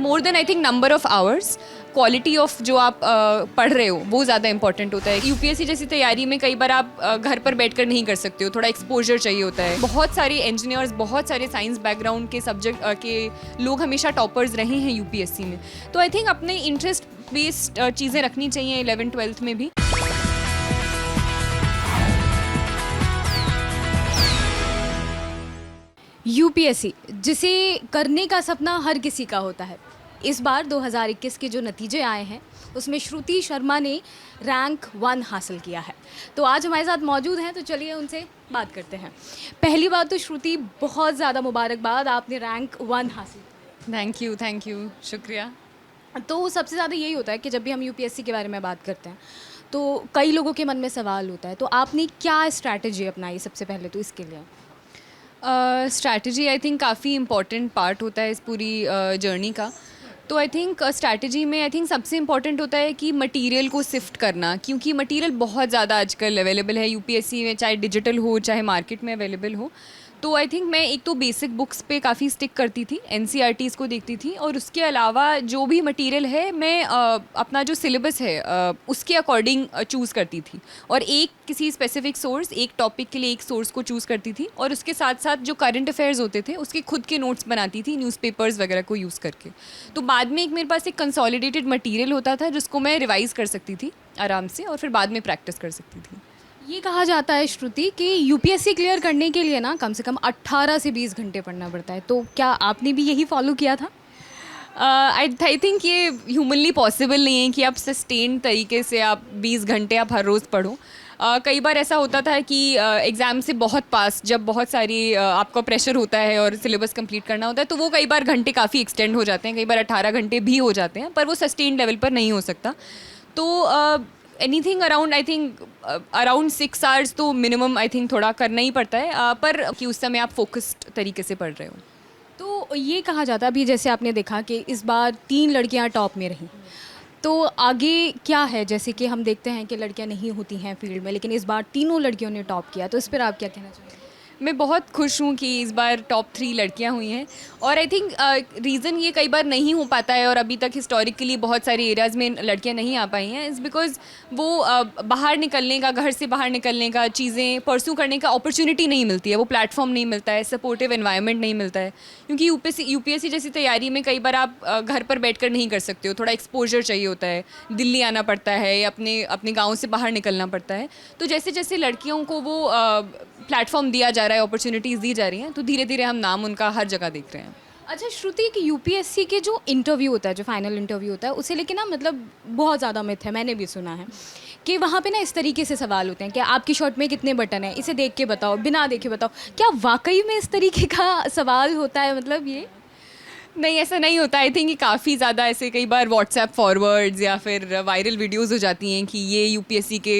More than I think number of hours, quality of जो आप पढ़ रहे हो वो ज़्यादा इंपॉर्टेंट होता है। यूपीएससी जैसी तैयारी में कई बार आप घर पर बैठकर नहीं कर सकते हो, थोड़ा एक्सपोजर चाहिए होता है। बहुत सारे इंजीनियर्स, बहुत सारे साइंस बैकग्राउंड के सब्जेक्ट के लोग हमेशा टॉपर्स रहे हैं यूपीएससी में। तो आई थिंक अपने इंटरेस्ट बेस्ड चीज़ें रखनी चाहिए 11th-12th में भी। यूपीएससी जिसे करने का सपना हर किसी का होता है। इस बार 2021 के जो नतीजे आए हैं उसमें श्रुति शर्मा ने रैंक 1 हासिल किया है। तो आज हमारे साथ मौजूद हैं, तो चलिए उनसे बात करते हैं। पहली बात तो श्रुति, बहुत ज़्यादा मुबारकबाद, आपने रैंक 1 हासिल किया। थैंक यू, शुक्रिया। तो सबसे ज़्यादा यही होता है कि जब भी हम यूपीएससी के बारे में बात करते हैं तो कई लोगों के मन में सवाल होता है, तो आपने क्या स्ट्रैटेजी अपनाई सबसे पहले तो इसके लिए? स्ट्रैटेजी आई थिंक काफ़ी इम्पॉर्टेंट पार्ट होता है इस पूरी जर्नी का। तो आई थिंक स्ट्रैटेजी में आई थिंक सबसे इम्पॉर्टेंट होता है कि मटेरियल को सिफ्ट करना, क्योंकि मटेरियल बहुत ज़्यादा आजकल अवेलेबल है यूपीएससी में, चाहे डिजिटल हो चाहे मार्केट में अवेलेबल हो। तो आई थिंक मैं एक तो बेसिक बुक्स पे काफ़ी स्टिक करती थी, एनसीईआरटीज़ को देखती थी, और उसके अलावा जो भी मटेरियल है मैं अपना जो सिलेबस है उसके अकॉर्डिंग चूज़ करती थी, और एक किसी स्पेसिफिक सोर्स, एक टॉपिक के लिए एक सोर्स को चूज़ करती थी, और उसके साथ साथ जो करंट अफेयर्स होते थे उसके खुद के नोट्स बनाती थी न्यूज़पेपर्स वगैरह को यूज़ करके। तो बाद में एक मेरे पास एक कंसोलिडेटेड मटीरियल होता था जिसको मैं रिवाइज़ कर सकती थी आराम से, और फिर बाद में प्रैक्टिस कर सकती थी। ये कहा जाता है श्रुति कि यूपीएससी क्लियर करने के लिए ना कम से कम 18 से 20 घंटे पढ़ना पड़ता है, तो क्या आपने भी यही फॉलो किया था? आई थिंक ये ह्यूमनली पॉसिबल नहीं है कि आप सस्टेन तरीके से आप 20 घंटे आप हर रोज़ पढ़ो। कई बार ऐसा होता था कि एग्ज़ाम से बहुत पास जब बहुत सारी आपका प्रेशर होता है और सिलेबस कंप्लीट करना होता है, तो वो कई बार घंटे काफ़ी एक्सटेंड हो जाते हैं, कई बार 18 घंटे भी हो जाते हैं, पर वो सस्टेन लेवल पर नहीं हो सकता। तो anything around I think around 6 hours तो मिनिमम आई थिंक थोड़ा करना ही पड़ता है, पर कि उस समय आप फोकस्ड तरीके से पढ़ रहे हो। तो ये कहा जाता है, अभी जैसे आपने देखा कि इस बार 3 लड़कियां टॉप में रहीं, तो आगे क्या है? जैसे कि हम देखते हैं कि लड़कियां नहीं होती हैं फील्ड में, लेकिन इस बार तीनों लड़कियों ने टॉप किया, तो इस पर आप क्या कहना चाहेंगे? मैं बहुत खुश हूँ कि इस बार टॉप 3 लड़कियाँ हुई हैं, और आई थिंक रीज़न ये कई बार नहीं हो पाता है, और अभी तक हिस्टोरिकली बहुत सारे एरियाज़ में लड़कियाँ नहीं आ पाई हैं, इज़ बिकॉज़ वो बाहर निकलने का, घर से बाहर निकलने का, चीज़ें परस्यू करने का अपॉर्चुनिटी नहीं मिलती है, वो प्लेटफॉर्म नहीं मिलता है, सपोर्टिव एनवायरनमेंट नहीं मिलता है। क्योंकि यूपीएससी जैसी तैयारी में कई बार आप घर पर बैठकर नहीं कर सकते हो, थोड़ा एक्सपोजर चाहिए होता है, दिल्ली आना पड़ता है, अपने अपने गाँव से बाहर निकलना पड़ता है। तो जैसे जैसे लड़कियों को वो प्लेटफॉर्म दिया जा रहा है, अपॉर्चुनिटीज़ दी जा रही हैं, तो धीरे धीरे हम नाम उनका हर जगह देख रहे हैं। अच्छा श्रुति, कि यूपीएससी के जो इंटरव्यू होता है, जो फाइनल इंटरव्यू होता है, उसे लेके ना मतलब बहुत ज़्यादा मिथ है, मैंने भी सुना है कि वहाँ पे ना इस तरीके से सवाल होते हैं कि आपकी शर्ट में कितने बटन हैं, इसे देख के बताओ, बिना देखे बताओ। क्या वाकई में इस तरीके का सवाल होता है? मतलब ये नहीं, ऐसा नहीं होता। आई थिंक काफ़ी ज़्यादा ऐसे कई बार व्हाट्सएप फॉरवर्ड्स या फिर वायरल वीडियोस हो जाती हैं कि ये यूपीएससी के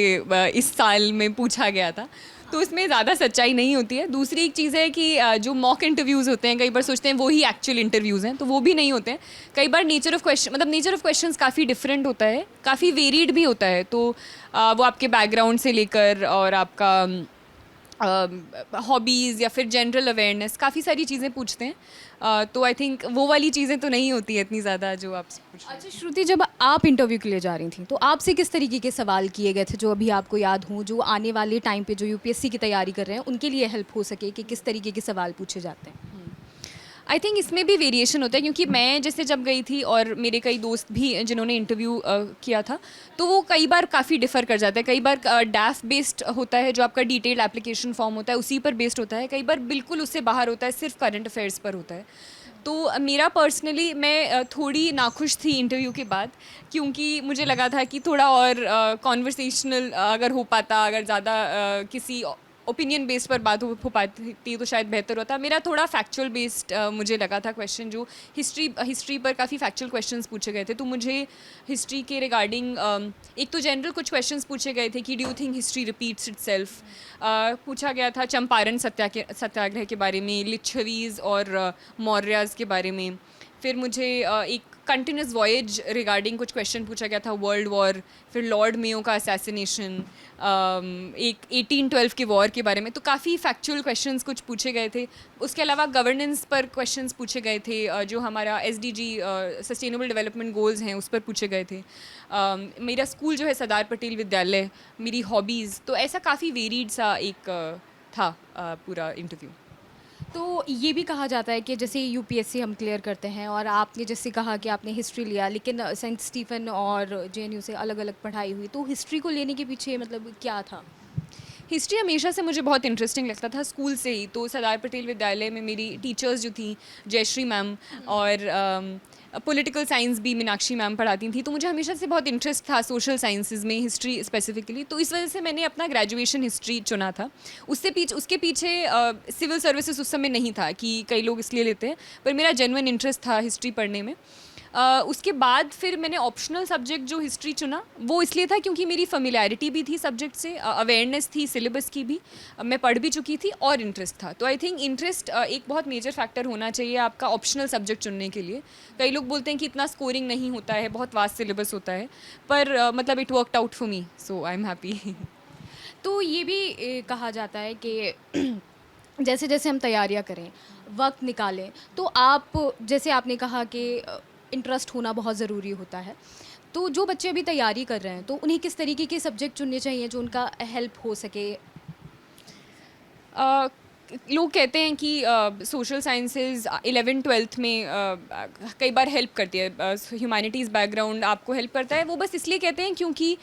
इस साल में पूछा गया था, तो इसमें ज़्यादा सच्चाई नहीं होती है। दूसरी एक चीज़ है कि जो मॉक इंटरव्यूज़ होते हैं, कई बार सोचते हैं वो ही एक्चुअल इंटरव्यूज़ हैं, तो वो भी नहीं होते हैं। कई बार नेचर ऑफ क्वेश्चंस काफ़ी डिफरेंट होता है, काफ़ी वेरीड भी होता है, तो वो आपके बैकग्राउंड से लेकर और आपका हॉबीज़ या फिर जनरल अवेयरनेस, काफ़ी सारी चीज़ें पूछते हैं। तो आई थिंक वो वाली चीज़ें तो नहीं होती है इतनी ज़्यादा जो आप पूछ रहे हैं। अच्छा श्रुति, जब आप इंटरव्यू के लिए जा रही थी तो आपसे किस तरीके के सवाल किए गए थे जो अभी आपको याद हों, जो आने वाले टाइम पे जो यूपीएससी की तैयारी कर रहे हैं उनके लिए हेल्प हो सके कि किस तरीके के सवाल पूछे जाते हैं? आई थिंक इसमें भी वेरिएशन होता है, क्योंकि मैं जैसे जब गई थी और मेरे कई दोस्त भी जिन्होंने इंटरव्यू किया था, तो वो कई बार काफ़ी डिफ़र कर जाता है। कई बार डैफ बेस्ड होता है, जो आपका डिटेल्ड एप्लीकेशन फॉर्म होता है उसी पर बेस्ड होता है, कई बार बिल्कुल उससे बाहर होता है, सिर्फ करंट अफेयर्स पर होता है। तो मेरा पर्सनली मैं थोड़ी नाखुश थी इंटरव्यू के बाद, क्योंकि मुझे लगा था कि थोड़ा और कॉन्वर्सेशनल अगर हो पाता, अगर ज़्यादा किसी ओपिनियन बेस्ड पर बात हो पाती तो शायद बेहतर होता। मेरा थोड़ा फैक्चुअल बेस्ड मुझे लगा था क्वेश्चन, जो हिस्ट्री पर काफ़ी फैक्चुअल क्वेश्चंस पूछे गए थे, तो मुझे हिस्ट्री के रिगार्डिंग एक तो जनरल कुछ क्वेश्चंस पूछे गए थे कि do you think history repeats itself, पूछा गया था चंपारण सत्याग्रह के बारे में, लिच्छवीज़ और मौर्याज़ के बारे में, फिर मुझे एक कंटिन्यूस वॉयज रिगार्डिंग कुछ क्वेश्चन पूछा गया था, वर्ल्ड वॉर, फिर लॉर्ड मेयो का असैसिनेशन, एक 1812 के वॉर के बारे में, तो काफ़ी फैक्चुअल क्वेश्चंस कुछ पूछे गए थे। उसके अलावा गवर्नेंस पर क्वेश्चंस पूछे गए थे, जो हमारा SDG सस्टेनेबल डेवलपमेंट गोल्स हैं उस पर पूछे गए थे। मेरा स्कूल जो है सरदार पटेल विद्यालय, मेरी हॉबीज़, तो ऐसा काफ़ी वेरीड सा एक था पूरा इंटरव्यू। तो ये भी कहा जाता है कि जैसे यूपीएससी हम क्लियर करते हैं और आपने जैसे कहा कि आपने हिस्ट्री लिया, लेकिन सेंट स्टीफन और जेएनयू से अलग अलग पढ़ाई हुई, तो हिस्ट्री को लेने के पीछे मतलब क्या था? हिस्ट्री हमेशा से मुझे बहुत इंटरेस्टिंग लगता था स्कूल से ही। तो सरदार पटेल विद्यालय में मेरी टीचर्स जो थी, जयश्री मैम, और पॉलिटिकल साइंस भी मीनाक्षी मैम पढ़ाती थी, तो मुझे हमेशा से बहुत इंटरेस्ट था सोशल साइंसेज में, हिस्ट्री स्पेसिफिकली। तो इस वजह से मैंने अपना ग्रेजुएशन हिस्ट्री चुना था। उसके पीछे सिविल सर्विसेज उस समय नहीं था कि कई लोग इसलिए लेते हैं, पर मेरा जेन्युइन इंटरेस्ट था हिस्ट्री पढ़ने में। उसके बाद फिर मैंने ऑप्शनल सब्जेक्ट जो हिस्ट्री चुना वो इसलिए था क्योंकि मेरी फेमिलियरिटी भी थी सब्जेक्ट से, अवेयरनेस थी सिलेबस की भी, मैं पढ़ भी चुकी थी और इंटरेस्ट था। तो आई थिंक इंटरेस्ट एक बहुत मेजर फैक्टर होना चाहिए आपका ऑप्शनल सब्जेक्ट चुनने के लिए। कई लोग बोलते हैं कि इतना स्कोरिंग नहीं होता है, बहुत वास्ट सिलेबस होता है, पर मतलब it worked out for me, so I am happy. तो ये भी कहा जाता है कि जैसे जैसे हम तैयारियां करें, वक्त निकालें, तो आप जैसे आपने कहा कि इंटरेस्ट होना बहुत ज़रूरी होता है। तो जो बच्चे अभी तैयारी कर रहे हैं, तो उन्हें किस तरीके के सब्जेक्ट चुनने चाहिए जो उनका हेल्प हो सके? लोग कहते हैं कि सोशल साइंसेज 11th-12th में कई बार हेल्प करती है, ह्यूमैनिटीज़ बैकग्राउंड आपको हेल्प करता है। वो बस इसलिए कहते हैं क्योंकि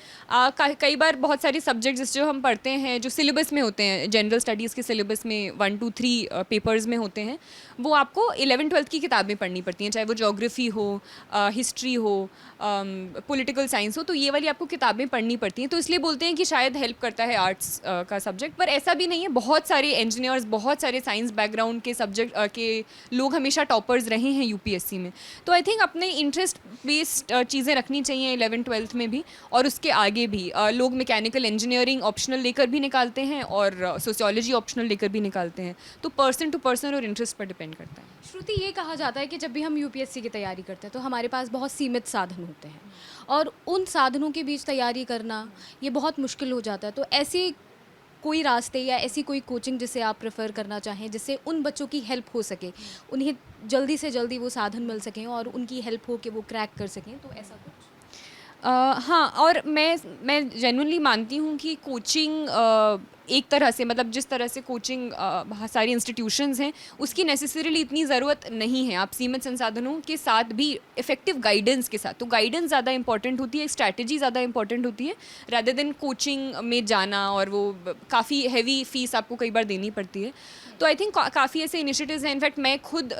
कई बार बहुत सारे सब्जेक्ट्स जो हम पढ़ते हैं जो सिलेबस में होते हैं, जनरल स्टडीज़ के सिलेबस में 1 2 3 पेपर्स में होते हैं, वो आपको 11th-12th की किताबें पढ़नी पड़ती हैं, चाहे वो जोग्राफ़ी हो, हिस्ट्री हो, पॉलिटिकल साइंस हो, तो ये वाली आपको किताबें पढ़नी पड़ती हैं। तो इसलिए बोलते हैं कि शायद हेल्प करता है आर्ट्स का सब्जेक्ट, पर ऐसा भी नहीं है। बहुत सारे इंजीनियर्स, बहुत सारे साइंस बैकग्राउंड के सब्जेक्ट के लोग हमेशा टॉपर्स रहे हैं यूपीएससी में। तो आई थिंक अपने इंटरेस्ट बेस्ड चीज़ें रखनी चाहिए 11th-12th में भी, और उसके आगे भी। लोग मैकेनिकल इंजीनियरिंग ऑप्शनल लेकर भी निकालते हैं और सोशियोलॉजी ऑप्शनल लेकर भी निकालते हैं। तो पर्सन टू पर्सन और इंटरेस्ट पर डिपेंड करता है। श्रुति, ये कहा जाता है कि जब भी हम यूपीएससी की तैयारी करते हैं तो हमारे पास बहुत सीमित साधन होते हैं और उन साधनों के बीच तैयारी करना ये बहुत मुश्किल हो जाता है। तो ऐसे कोई रास्ते या ऐसी कोई कोचिंग जिसे आप प्रेफर करना चाहें, जिससे उन बच्चों की हेल्प हो सके, उन्हें जल्दी से जल्दी वो साधन मिल सकें और उनकी हेल्प हो कि वो क्रैक कर सकें, तो ऐसा कुछ? हाँ, और मैं जेन्युइनली मानती हूँ कि कोचिंग एक तरह से, मतलब जिस तरह से कोचिंग सारी इंस्टीट्यूशंस हैं, उसकी नेसेसरीली इतनी ज़रूरत नहीं है। आप सीमित संसाधनों के साथ भी इफ़ेक्टिव गाइडेंस के साथ, तो गाइडेंस ज़्यादा इंपॉर्टेंट होती है, स्ट्रैटेजी ज़्यादा इंपॉर्टेंट होती है, रादर देन कोचिंग में जाना, और वो काफ़ी हैवी फीस आपको कई बार देनी पड़ती है। तो आई थिंक काफ़ी ऐसे इनिशिएटिव्स हैं। इनफैक्ट मैं खुद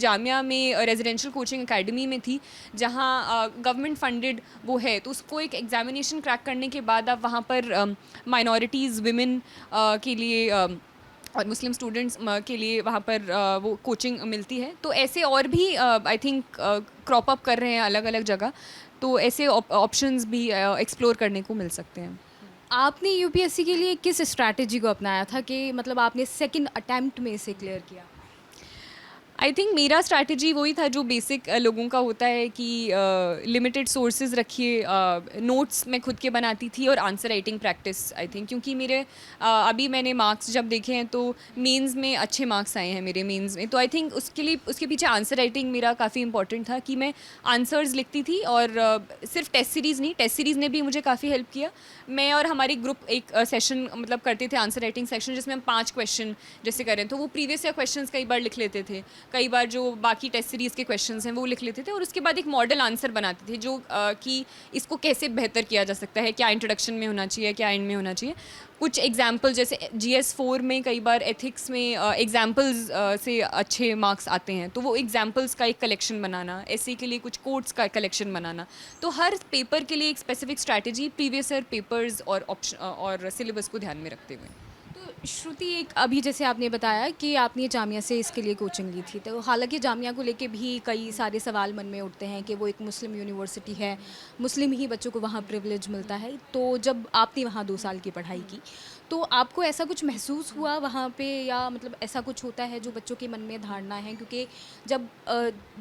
जामिया में रेजिडेंशियल कोचिंग एकेडमी में थी, जहाँ गवर्नमेंट फंडेड वो है, तो उसको एक एग्जामिनेशन क्रैक करने के बाद आप वहाँ पर माइनॉरिटीज़, विमेन के लिए और मुस्लिम स्टूडेंट्स के लिए वहाँ पर वो कोचिंग मिलती है। तो ऐसे और भी आई थिंक क्रॉप अप कर रहे हैं अलग अलग जगह, तो ऐसे ऑप्शंस भी एक्सप्लोर करने को मिल सकते हैं। आपने यूपीएससी के लिए किस स्ट्रैटेजी को अपनाया था कि मतलब आपने सेकंड अटेम्प्ट में इसे क्लियर किया? आई थिंक मेरा स्ट्रैटेजी वही था जो बेसिक लोगों का होता है कि लिमिटेड सोर्सेज रखिए, नोट्स मैं खुद के बनाती थी, और answer writing practice. I think क्योंकि मेरे अभी मैंने मार्क्स जब देखे हैं तो मेंस में अच्छे मार्क्स आए हैं मेरे मेंस में, तो आई थिंक उसके पीछे आंसर राइटिंग मेरा काफ़ी इंपॉर्टेंट था कि मैं आंसर्स लिखती थी। और सिर्फ टेस्ट सीरीज़ नहीं, टेस्ट सीरीज़ ने भी मुझे काफ़ी हेल्प किया। मैं और हमारी ग्रुप एक सेशन मतलब करते थे, आंसर राइटिंग सेक्शन, जिसमें हम 5 क्वेश्चन जैसे करें, तो वो प्रीवियस ईयर क्वेश्चंस कई बार लिख लेते थे, कई बार जो बाकी टेस्ट सीरीज़ के क्वेश्चंस हैं वो लिख लेते थे, और उसके बाद एक मॉडल आंसर बनाते थे जो कि इसको कैसे बेहतर किया जा सकता है, क्या इंट्रोडक्शन में होना चाहिए, क्या एंड में होना चाहिए। कुछ एग्जाम्पल, जैसे GS4 में कई बार एथिक्स में एग्जाम्पल्स से अच्छे मार्क्स आते हैं, तो वो एग्जाम्पल्स का एक कलेक्शन बनाना, ऐसे के लिए कुछ कोट्स का कलेक्शन बनाना। तो हर पेपर के लिए एक specific strategy, previous year papers और ऑप्शन और सिलेबस को ध्यान में रखते हुए। तो श्रुति, एक अभी जैसे आपने बताया कि आपने जामिया से इसके लिए कोचिंग ली थी, तो हालांकि जामिया को लेके भी कई सारे सवाल मन में उठते हैं कि वो एक मुस्लिम यूनिवर्सिटी है, मुस्लिम ही बच्चों को वहाँ प्रिविलेज मिलता है। तो जब आपने वहाँ 2 साल की पढ़ाई की, तो आपको ऐसा कुछ महसूस हुआ वहाँ पे, या मतलब ऐसा कुछ होता है जो बच्चों के मन में धारणा है? क्योंकि जब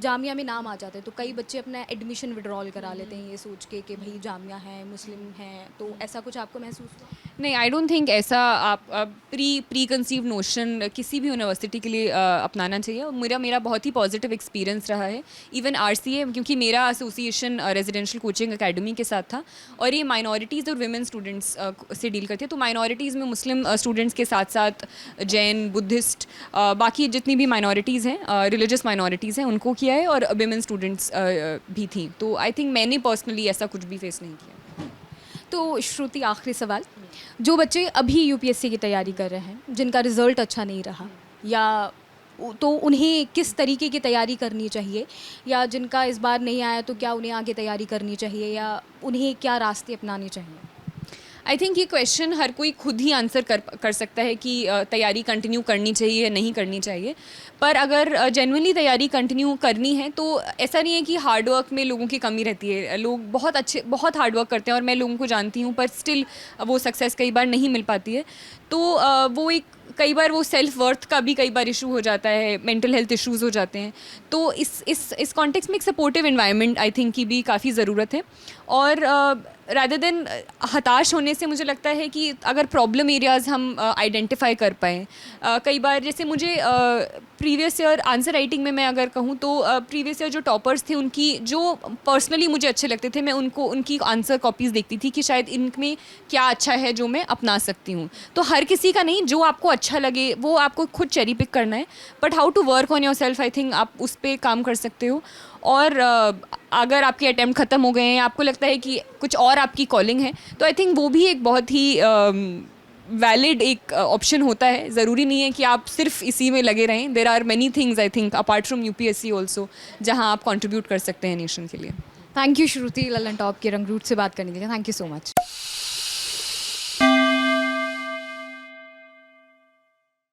जामिया में नाम आ जाता है तो कई बच्चे अपना एडमिशन विड्रॉल करा लेते हैं ये सोच के कि भाई जामिया है, मुस्लिम है, तो ऐसा कुछ आपको महसूस हुआ? नहीं, आई डोंट थिंक ऐसा आप प्री कंसीव नोशन किसी भी यूनिवर्सिटी के लिए अपनाना चाहिए। और मेरा बहुत ही पॉजिटिव एक्सपीरियंस रहा है इवन RCA, क्योंकि मेरा एसोसिएशन रेजिडेंशियल कोचिंग एकेडमी के साथ था और ये माइनॉरिटीज़ और विमेन स्टूडेंट्स से डील करते हैं। तो माइनॉरिटीज़ में मुस्लिम स्टूडेंट्स के साथ साथ जैन, बुद्धिस्ट, बाकी जितनी भी माइनॉरिटीज़ हैं, रिलीजियस माइनॉरिटीज़ हैं, उनको किया है, और विमेन स्टूडेंट्स भी थी। तो आई थिंक मैंने पर्सनली ऐसा कुछ भी फेस नहीं किया। तो श्रुति, आखिरी सवाल, जो बच्चे अभी यूपीएससी की तैयारी कर रहे हैं, जिनका रिज़ल्ट अच्छा नहीं रहा, या तो उन्हें किस तरीके की तैयारी करनी चाहिए, या जिनका इस बार नहीं आया तो क्या उन्हें आगे तैयारी करनी चाहिए, या उन्हें क्या रास्ते अपनाने चाहिए? आई थिंक ये क्वेश्चन हर कोई खुद ही आंसर कर सकता है कि तैयारी कंटिन्यू करनी चाहिए या नहीं करनी चाहिए। पर अगर जेन्युइनली तैयारी कंटिन्यू करनी है तो ऐसा नहीं है कि हार्ड वर्क में लोगों की कमी रहती है। लोग बहुत हार्ड वर्क करते हैं और मैं लोगों को जानती हूँ, पर स्टिल वो सक्सेस कई बार नहीं मिल पाती है। तो वो एक कई बार वो सेल्फ वर्थ का भी कई बार इशू हो जाता है, मेंटल हेल्थ इश्यूज हो जाते हैं। तो इस कॉन्टेक्स्ट में एक सपोर्टिव एनवायरनमेंट आई थिंक की भी काफ़ी ज़रूरत है। और रादर देन हताश होने से मुझे लगता है कि अगर प्रॉब्लम एरियाज़ हम आइडेंटिफाई कर पाएँ, कई बार जैसे मुझे प्रीवियस ईयर आंसर राइटिंग में मैं अगर कहूँ तो प्रीवियस ईयर जो टॉपर्स थे उनकी जो पर्सनली मुझे अच्छे लगते थे, मैं उनकी आंसर कॉपीज़ देखती थी कि शायद इनमें क्या अच्छा है जो मैं अपना सकती हूँ। तो हर किसी का नहीं, जो आपको अच्छा लगे वो आपको खुद चेरी पिक करना है, but how to work on yourself, I think आप उस पर काम कर सकते हो। और अगर आपके अटैम्प्ट ख़त्म हो गए हैं, आपको लगता है कि कुछ और आपकी कॉलिंग है, तो आई थिंक वो भी एक बहुत ही वैलिड एक ऑप्शन होता है। ज़रूरी नहीं है कि आप सिर्फ इसी में लगे रहें। There are many things I think apart from UPSC also जहाँ आप कंट्रीब्यूट कर सकते हैं नेशन के लिए। Thank you Shruti, Lallantop के रंगरूट से बात करने के लिए। Thank you so much.